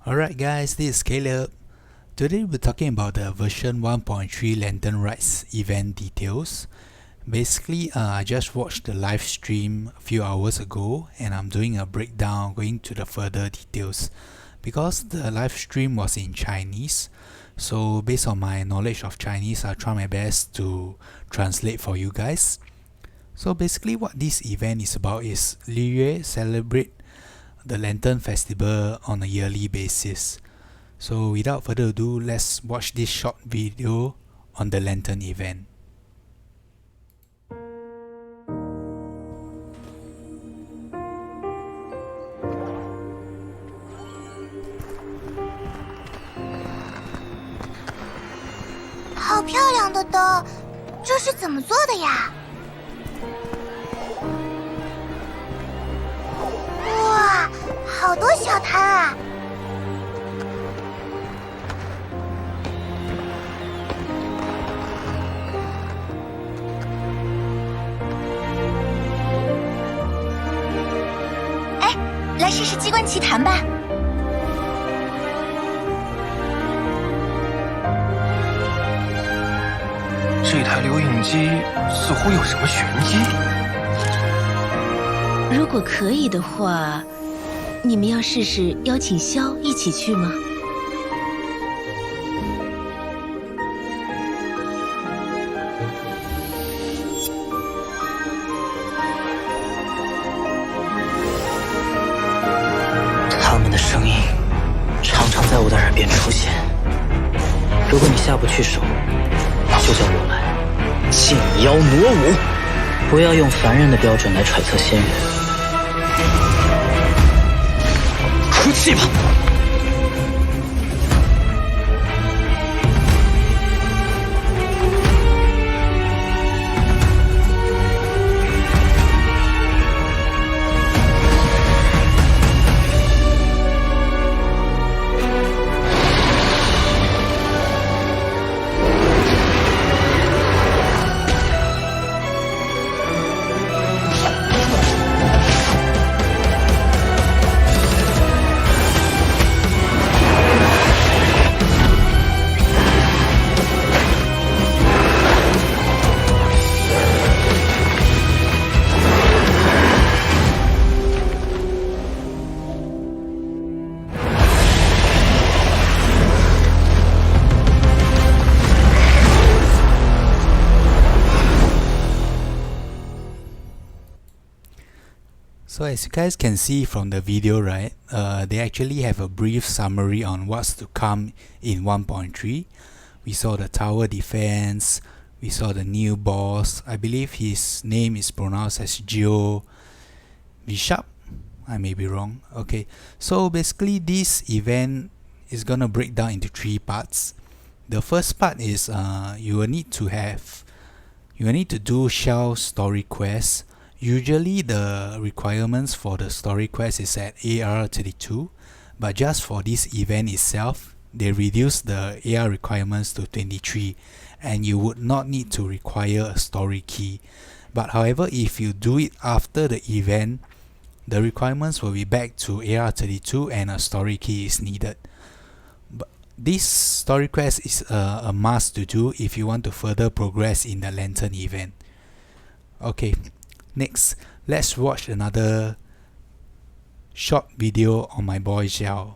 Alright guys, this is Caleb. Today we're talking about the version 1.3 Lantern Rides event details. Basically, I just watched the live stream a few hours ago and I'm doing a breakdown going to the further details. Because the live stream was in Chinese, so based on my knowledge of Chinese, I'll try my best to translate for you guys. So basically what this event is about is Liyue celebrate the Lantern Festival on a yearly basis. So without further ado, let's watch this short video on the Lantern event.好漂亮的灯，这是怎么做的呀？哇，好多小摊啊！哎，来试试机关奇谭吧。这台留影机似乎有什么玄机。如果可以的话，你们要试试邀请萧一起去吗？他们的声音常常在我的耳边出现。如果你下不去手，就叫我来进妖挪舞。不要用凡人的标准来揣测仙人。出气吧！So as you guys can see from the video, right, they actually have a brief summary on what's to come in 1.3. We saw the tower defense, we saw the new boss. I believe his name is pronounced as Boi Xiao. I may be wrong. Okay, so basically this event is gonna break down into 3 parts. The first part is you will need to do Xiao's story quests. Usually the requirements for the story quest is at AR 32, but just for this event itself, they reduced the AR requirements to 23, and you would not need to require a story key. But however, if you do it after the event, the requirements will be back to AR 32 and a story key is needed. But this story quest is a must to do if you want to further progress in the Lantern event. Okay. Next, let's watch another short video on my Boi Xiao.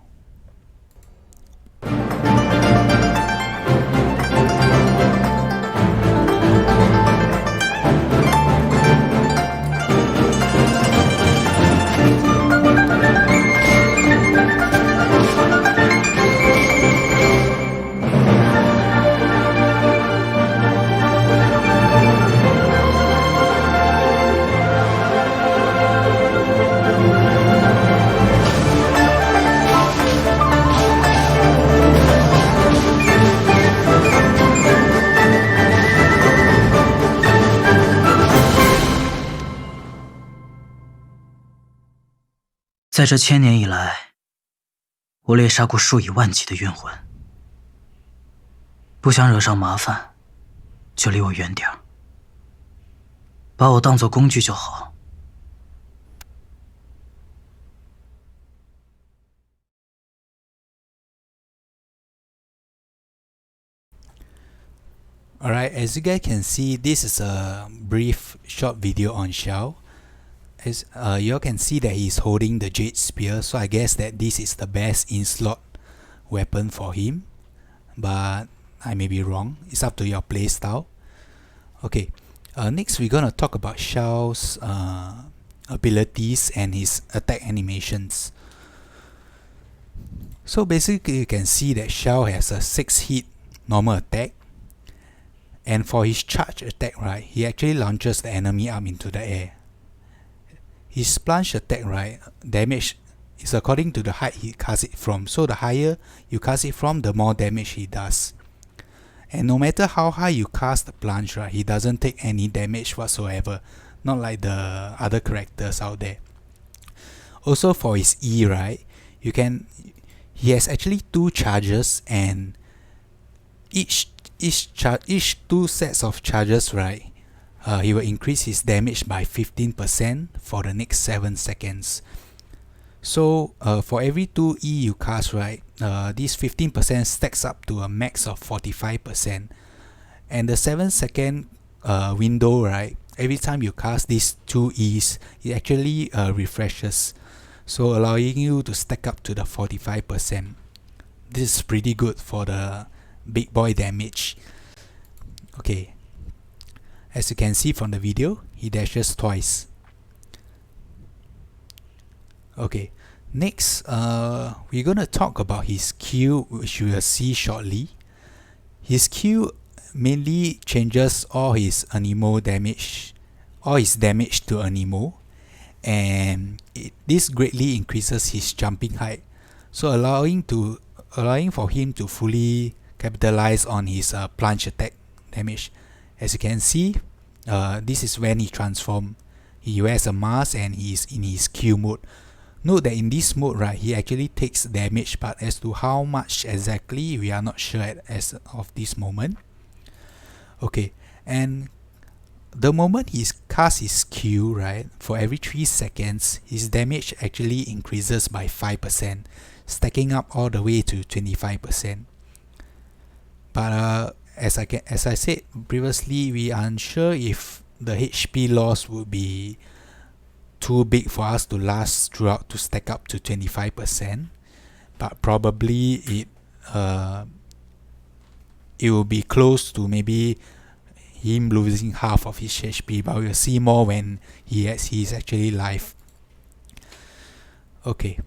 在这1000年以来，我猎杀过数以万计的冤魂。不想惹上麻烦，就离我远点儿。把我当作工具就好。Alright, as you guys can see, this is a brief short video on Xiao. As you all can see that he's holding the Jade Spear, so I guess that this is the best in-slot weapon for him. But I may be wrong, it's up to your playstyle. Okay, next we're gonna talk about Xiao's abilities and his attack animations. So basically you can see that Xiao has a 6-hit normal attack, and for his charge attack, right, he actually launches the enemy up into the air. His plunge attack, right, damage is according to the height he casts it from. So the higher you cast it from, the more damage he does. And no matter how high you cast the plunge, right, he doesn't take any damage whatsoever, not like the other characters out there. Also for his E, right, he has actually 2 charges, and each 2 sets of charges, right, he will increase his damage by 15% for the next 7 seconds. So for every 2 E you cast, right, this 15% stacks up to a max of 45%. And the 7-second window, right, every time you cast these 2 E's, it actually refreshes, so allowing you to stack up to the 45%. This is pretty good for the big boy damage. Okay, as you can see from the video, he dashes twice. Okay, next we're gonna talk about his Q, which we will see shortly. His Q mainly changes all his damage to Anemo, and this greatly increases his jumping height, so allowing for him to fully capitalize on his plunge attack damage. As you can see, this is when he transforms. He wears a mask and he's in his Q mode. Note that in this mode, right, he actually takes damage, but as to how much exactly, we are not sure as of this moment. Okay, and the moment he casts his Q, right, for every 3 seconds, his damage actually increases by 5%, stacking up all the way to 25%. But as I said previously, we are unsure if the HP loss would be too big for us to last throughout to stack up to 25%, but probably it will be close to maybe him losing half of his HP, but we'll see more when he's actually live. Okay,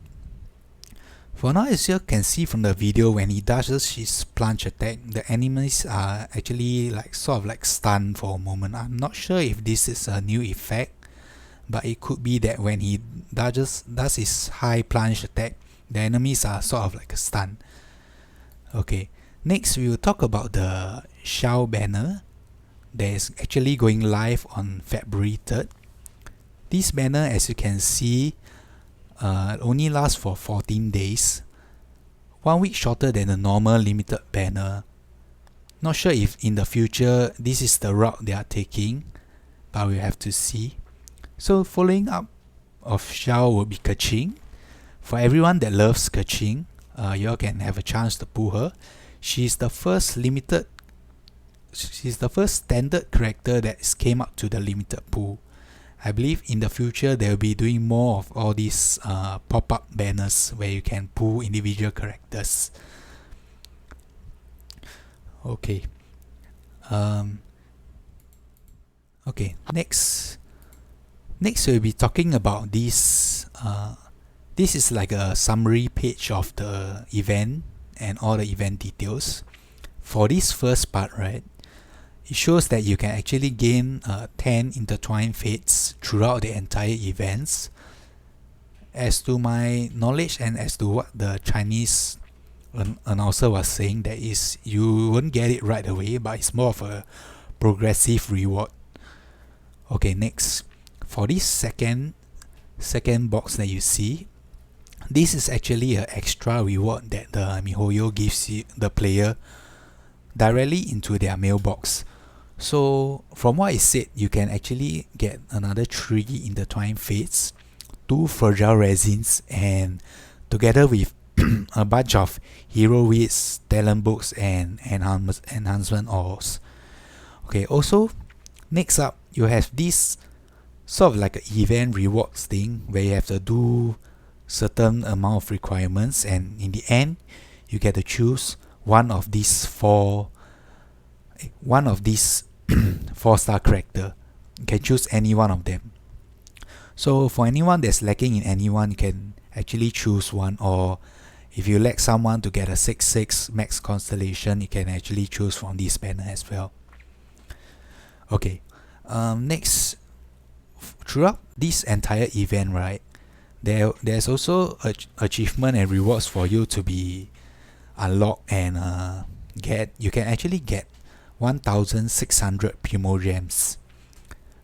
for now, as you can see from the video, when he does his plunge attack, the enemies are actually sort of stunned for a moment. I'm not sure if this is a new effect, but it could be that when he does his high plunge attack, the enemies are sort of stunned. Okay, next we will talk about the Xiao banner that is actually going live on February 3rd. This banner, as you can see, only lasts for 14 days, 1 week shorter than the normal limited banner. Not sure if in the future this is the route they are taking, but we'll have to see. So following up of Xiao will be Keqing. For everyone that loves Keqing, you all can have a chance to pull her. She's the first standard character that came up to the limited pool. I believe in the future they will be doing more of all these pop-up banners where you can pull individual characters. Okay. Okay. Next we'll be talking about this. This is like a summary page of the event and all the event details. For this first part, right, it shows that you can actually gain 10 intertwined fates throughout the entire events. As to my knowledge and as to what the Chinese announcer was saying, that is, you won't get it right away, but it's more of a progressive reward. Okay, next, for this second box that you see, this is actually an extra reward that the MiHoYo gives the player directly into their mailbox. So from what it said, you can actually get another 3 intertwined fates, 2 fragile resins, and together with a bunch of hero wits, talent books, and enhancement ores. Okay, also next up you have this sort of like an event rewards thing where you have to do certain amount of requirements, and in the end you get to choose one of these 4-star character. You can choose any one of them. So for anyone that's lacking in anyone, you can actually choose one, or if you lack someone to get a 6/6 max constellation, you can actually choose from this banner as well. Okay, next, throughout this entire event, right, there's also achievement and rewards for you to be unlocked, and you can actually get 1,600 Primogems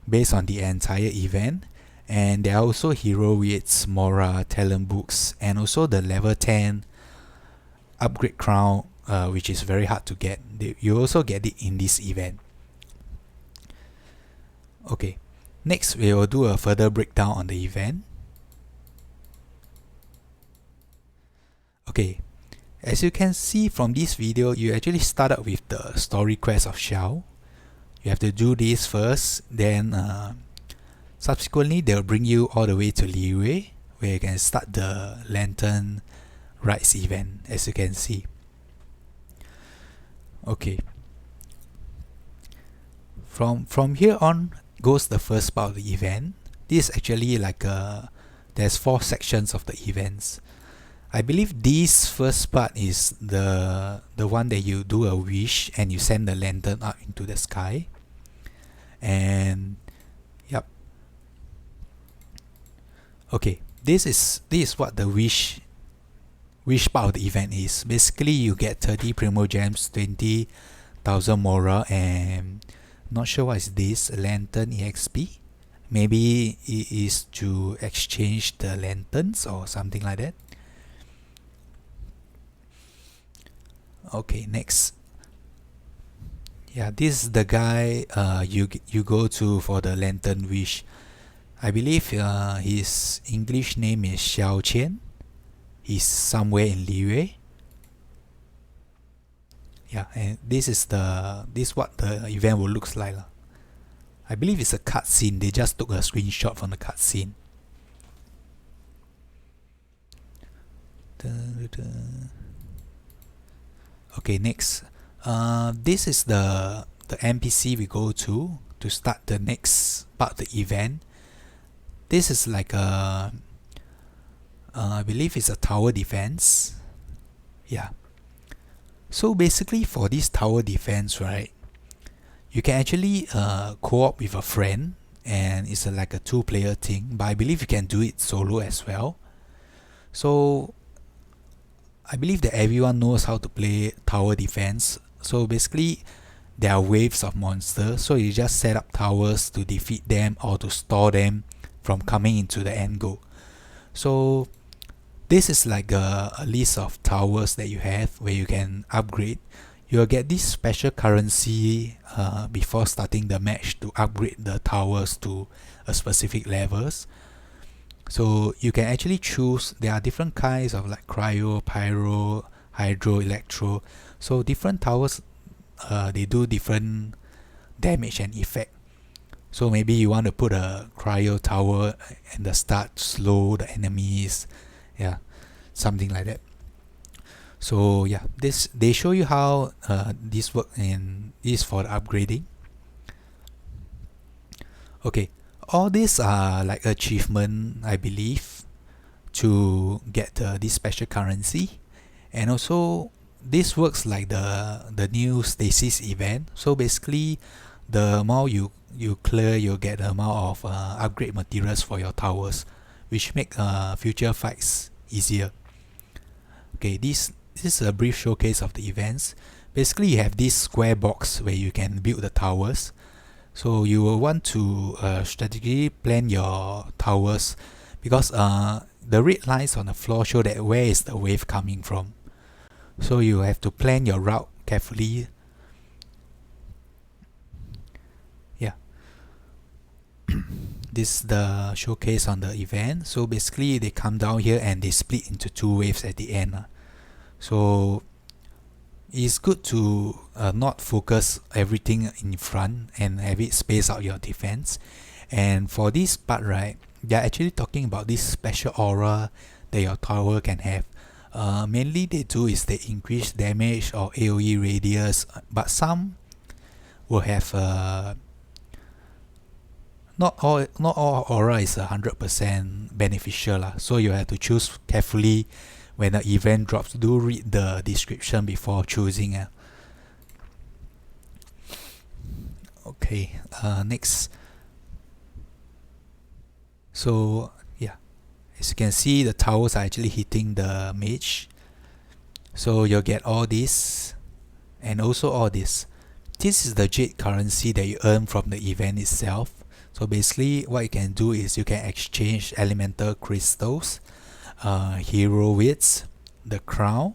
based on the entire event. And there are also hero weights, Mora, talent books, and also the level 10 upgrade crown, which is very hard to get. You also get it in this event. Okay, next we will do a further breakdown on the event. Okay, as you can see from this video, you actually start out with the story quest of Xiao. You have to do this first, then subsequently they'll bring you all the way to Liyue, where you can start the Lantern Rides event, as you can see. Okay, from here on goes the first part of the event. This is actually like there's 4 sections of the events. I believe this first part is the one that you do a wish and you send the lantern up into the sky. And yep. Okay, this is what the wish part of the event is. Basically, you get 30 Primogems, 20,000 Mora, and not sure what is this, Lantern EXP. Maybe it is to exchange the lanterns or something like that. Okay, next. Yeah, this is the guy you go to for the lantern wish. I believe his English name is Xiao Qian. He's somewhere in Liyue. Yeah, and this is what the event will looks like. I believe it's a cutscene. They just took a screenshot from the cutscene. Okay, next. This is the NPC we go to start the next part of the event. This is like a I believe it's a tower defense. Yeah. So basically for this tower defense, right, you can actually co-op with a friend, and it's like a 2-player thing, but I believe you can do it solo as well. So I believe that everyone knows how to play tower defense. So basically there are waves of monsters, so you just set up towers to defeat them or to stall them from coming into the end goal. So this is like a list of towers that you have where you can upgrade. You'll get this special currency before starting the match to upgrade the towers to a specific levels. So you can actually choose, there are different kinds of like cryo, pyro, hydro, electro. So different towers, they do different damage and effect. So maybe you want to put a cryo tower in the start to slow the enemies. Yeah, something like that. So yeah, they show you how this works, and this for the upgrading. Okay, all these are like achievement, I believe, to get this special currency. And also this works like the new stasis event. So basically the amount you clear, you'll get the amount of upgrade materials for your towers, which make future fights easier. Okay, this is a brief showcase of the events. Basically you have this square box where you can build the towers. So you will want to strategically plan your towers, because the red lines on the floor show that where is the wave coming from. So you have to plan your route carefully. Yeah. This is the showcase on the event. So basically they come down here and they split into 2 waves at the end. So it's good to not focus everything in front and have it space out your defense. And for this part, right, they're actually talking about this special aura that your tower can have. Mainly they do is they increase damage or AoE radius, but some will have not all aura is 100% beneficial lah. So you have to choose carefully when the event drops. Do read the description before choosing. Okay, next. So yeah, as you can see, the towers are actually hitting the mage. So you'll get all this and also all this. This is the jade currency that you earn from the event itself. So basically what you can do is you can exchange elemental crystals, hero wits, the crown,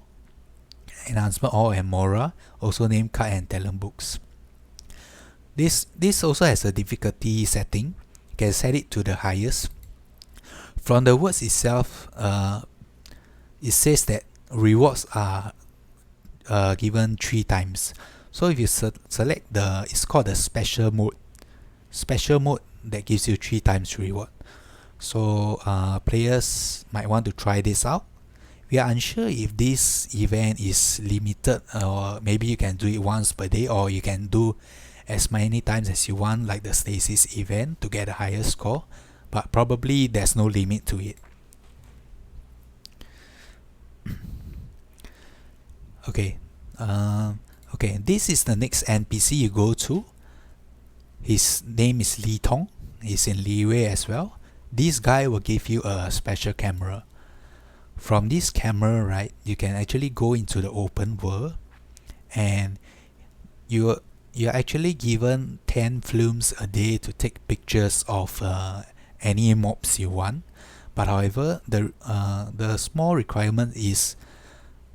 enhancement or Amora, also name card and talent books. This also has a difficulty setting. You can set it to the highest. From the words itself, it says that rewards are given 3 times. So if you select it's called the special mode. Special mode that gives you 3 times reward. So players might want to try this out. We are unsure if this event is limited, or maybe you can do it once per day, or you can do as many times as you want, like the stasis event, to get a higher score, but probably there's no limit to it. Okay, this is the next NPC you go to. His name is Li Tong. He's in Liwei as well. This guy will give you a special camera. From this camera, right, you can actually go into the open world, and you're actually given 10 films a day to take pictures of any mobs you want. But however, the small requirement is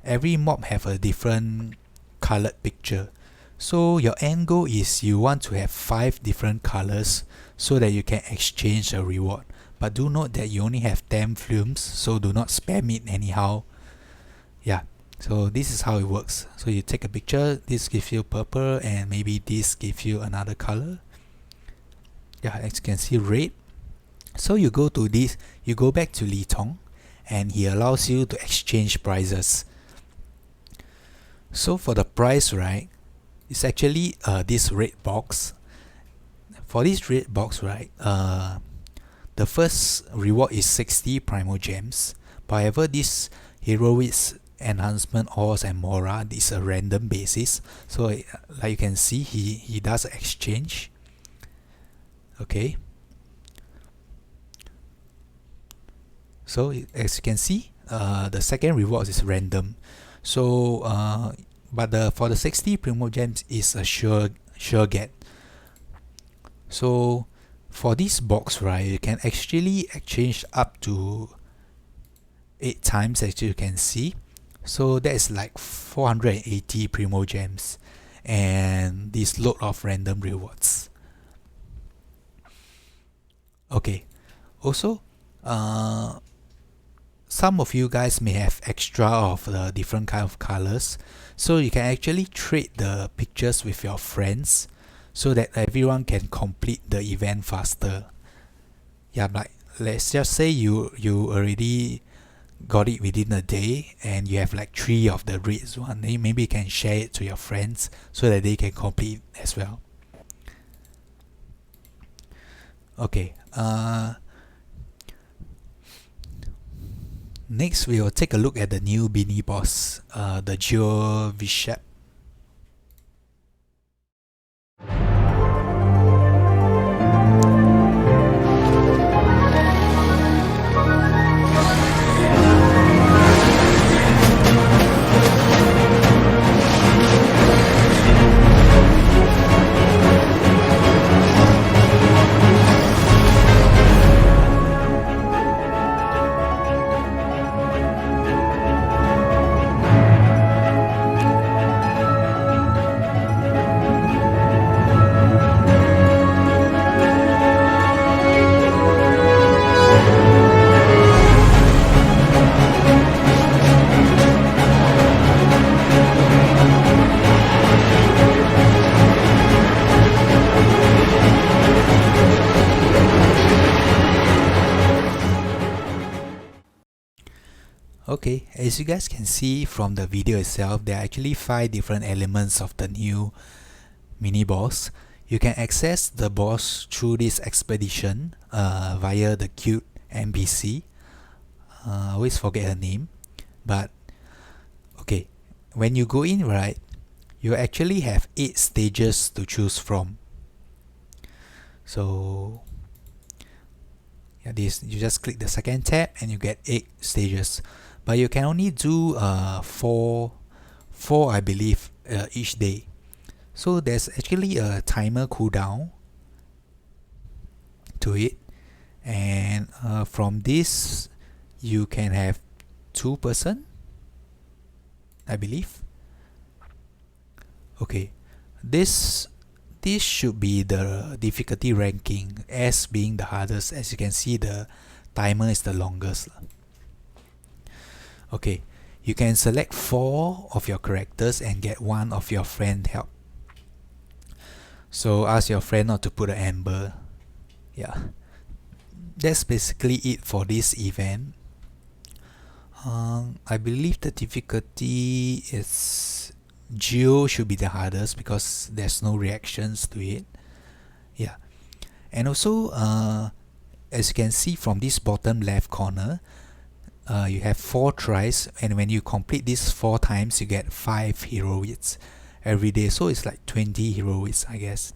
every mob have a different colored picture. So your end goal is you want to have 5 different colors so that you can exchange a reward. But do note that you only have 10 films, so do not spam it anyhow. Yeah, so this is how it works. So you take a picture, this gives you purple, and maybe this gives you another color. Yeah, as you can see, red. So you go to this, you go back to Li Tong, and he allows you to exchange prizes. So for the prize, right, it's actually this red box. For this red box, right, the first reward is 60 Primal Gems. However, this Heroics, Enhancement, Ores and Mora, this is a random basis. So like you can see, he does exchange. Okay. So as you can see, the second reward is random. So but for the 60 Primal Gems is a sure get. So for this box, right, you can actually exchange up to 8 times, as you can see. So that is like 480 Primo Gems and this load of random rewards. Okay, also some of you guys may have extra of the different kind of colors, so you can actually trade the pictures with your friends so that everyone can complete the event faster. Yeah, like let's just say you already got it within a day and you have like 3 of the reds one, then maybe you can share it to your friends so that they can complete as well. Okay, next we will take a look at the new Bini boss, the Geo Vishap. Okay, as you guys can see from the video itself, there are actually 5 different elements of the new mini boss. You can access the boss through this expedition via the cute NPC. I always forget her name, but okay, when you go in, right, you actually have 8 stages to choose from. So yeah, this, you just click the second tab and you get 8 stages, but you can only do 4 I believe each day. So there's actually a timer cooldown to it, and from this you can have 2 person, I believe. Okay, this should be the difficulty ranking, S being the hardest. As you can see, the timer is the longest. Okay, you can select 4 of your characters and get 1 of your friend help. So ask your friend not to put an ember. Yeah, that's basically it for this event. I believe the difficulty is Geo should be the hardest because there's no reactions to it. Yeah, and also as you can see from this bottom left corner, you have 4 tries, and when you complete this 4 times you get 5 heroics every day, so it's like 20 heroics, I guess.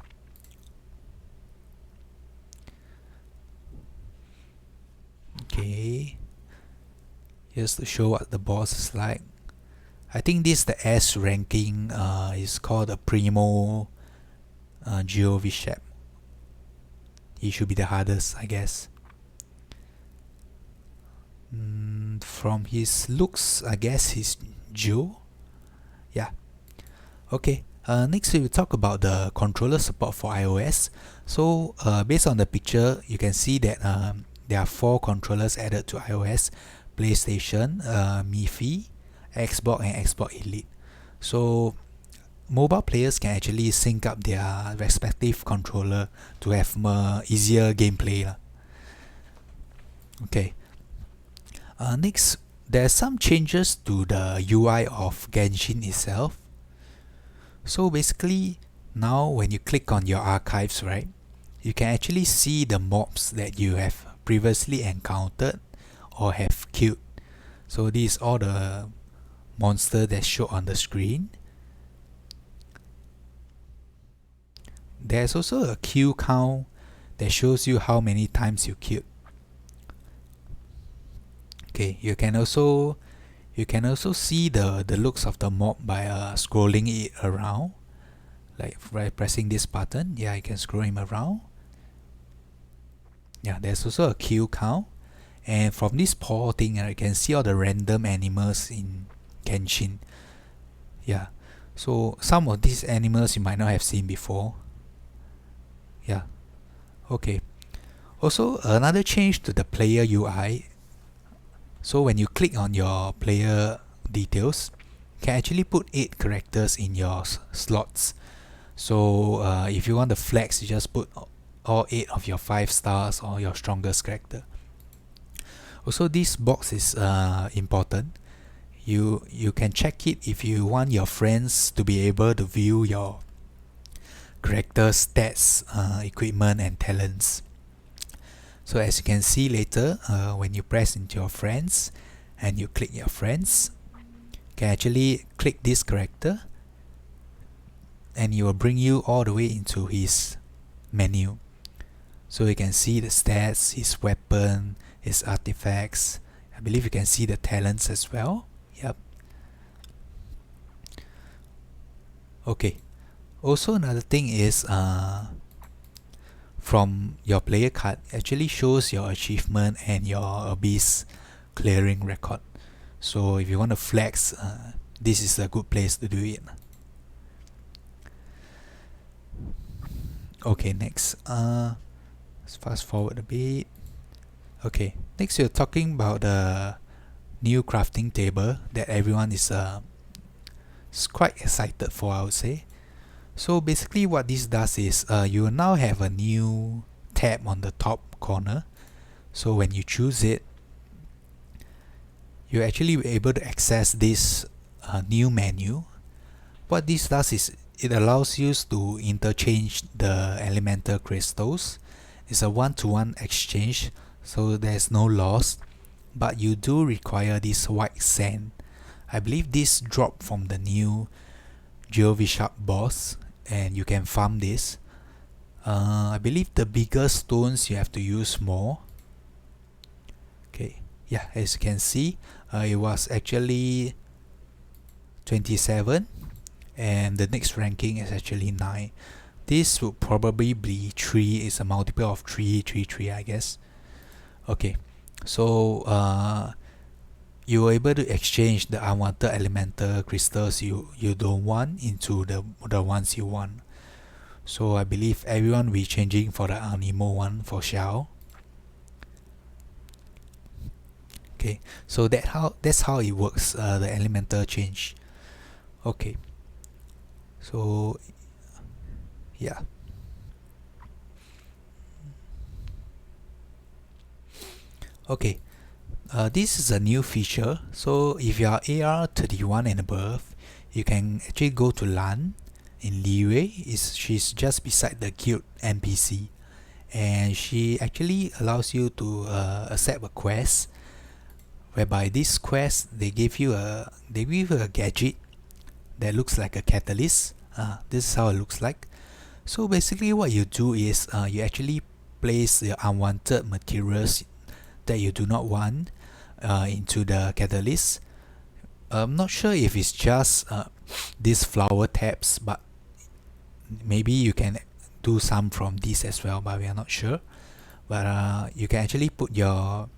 Okay, here's to show what the boss is like. I think this, the S ranking, is called the Primo Geo Bishop. He should be the hardest, I guess. From his looks, I guess he's Geo. Yeah. Okay. Next we will talk about the controller support for iOS. So based on the picture, you can see that there are 4 controllers added to iOS: PlayStation, MiFi, Xbox, and Xbox Elite. So mobile players can actually sync up their respective controller to have easier gameplay. Okay. Next, there are some changes to the UI of Genshin itself. So basically, now when you click on your archives, right, you can actually see the mobs that you have previously encountered or have killed. So these are all the monsters that show on the screen. There's also a kill count that shows you how many times you killed. Okay, you can also see the looks of the mob by scrolling it around, like by pressing this button. Yeah, you can scroll him around. Yeah, there's also a kill count, and from this paw thing, you can see all the random animals in Genshin. Yeah, so some of these animals you might not have seen before. Yeah. Okay. Also, another change to the player UI. So when you click on your player details, you can actually put 8 characters in your slots. So if you want to flex, you just put all 8 of your 5 stars or your strongest character. Also, this box is important. You can check it if you want your friends to be able to view your character stats, equipment, and talents. So as you can see later, when you press into your friends and you click your friends, you can actually click this character and it will bring you all the way into his menu. So you can see the stats, his weapon, his artifacts. I believe you can see the talents as well. Yep. Okay. Also, another thing is from your player card actually shows your achievement and your abyss clearing record. So if you want to flex, this is a good place to do it. Okay, next, let's fast forward a bit. Okay, next we're talking about the new crafting table that everyone is quite excited for, I would say. So basically what this does is you now have a new tab on the top corner. So when you choose it, you're actually able to access this new menu. What this does is it allows you to interchange the elemental crystals. It's a one-to-one exchange, so there's no loss, but you do require this white sand. I believe this dropped from the new Bishop boss, and you can farm this. I believe the bigger stones you have to use more. Okay, yeah, as you can see, it was actually 27, and the next ranking is actually 9. This would probably be 3. It's a multiple of 3, 3, 3, I guess. Okay, so you're able to exchange the unwanted elemental crystals you don't want into the ones you want. So I believe everyone will be changing for the Animo one for Xiao. Okay, so that's how it works, the elemental change. Okay, so yeah. Okay, this is a new feature. So if you are AR 31 and above, you can actually go to Lan in Liwei. She's just beside the guild NPC, and she actually allows you to accept a quest, whereby this quest they give you a gadget that looks like a catalyst. This is how it looks like. So basically what you do is you actually place the unwanted materials that you do not want into the catalyst. I'm not sure if it's just these flower tabs, but maybe you can do some from this as well, but we are not sure. But you can actually put your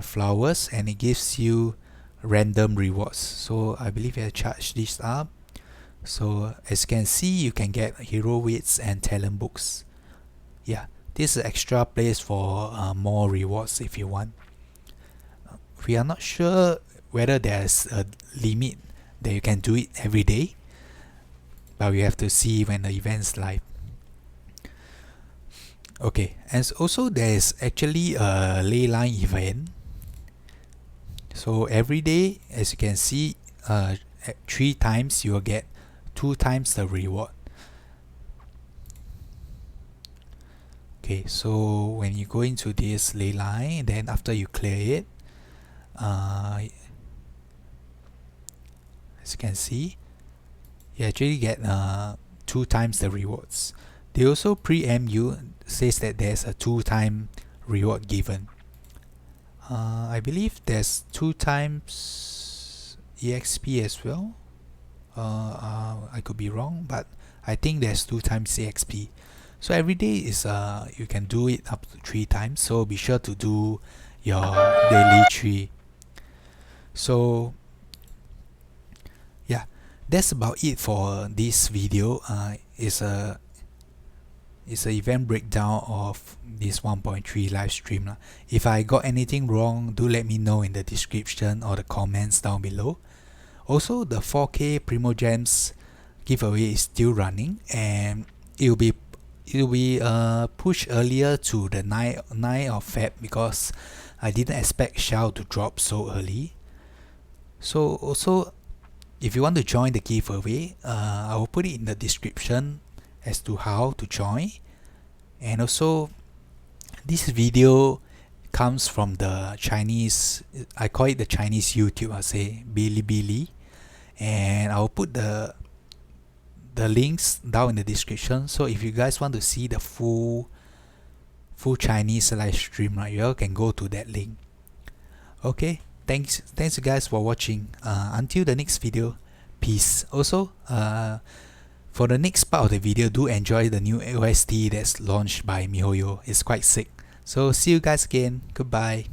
flowers, and it gives you random rewards. So I believe I charge this up. So as you can see, you can get hero wits and talent books. Yeah, this is extra place for more rewards if you want. We are not sure whether there's a limit that you can do it every day, but we have to see when the event's live. Okay, and also there's actually a ley line event. So every day, as you can see, 3 times you will get 2 times the reward. Okay, so when you go into this ley line, then after you clear it, as you can see, you actually get 2 times the rewards. They also preempt you, says that there's a 2-time reward given. I believe there's 2 times EXP as well. I could be wrong, but I think there's 2 times EXP. So every day is you can do it up to 3 times. So be sure to do your daily 3. So yeah, that's about it for this video. It's an event breakdown of this 1.3 live stream. If I got anything wrong, do let me know in the description or the comments down below. Also, the 4K Primo Gems giveaway is still running, and it will be pushed earlier to the 9th of Feb because I didn't expect Xiao to drop so early. So also, if you want to join the giveaway, I will put it in the description as to how to join. And also, this video comes from the Chinese, I call it the Chinese YouTube, I say Bilibili, and I'll put the links down in the description. So if you guys want to see the full Chinese live stream, right, you all can go to that link. Okay, thanks you guys for watching. Until the next video, peace. Also, for the next part of the video, do enjoy the new OST that's launched by MiHoYo. It's quite sick. So see you guys again. Goodbye.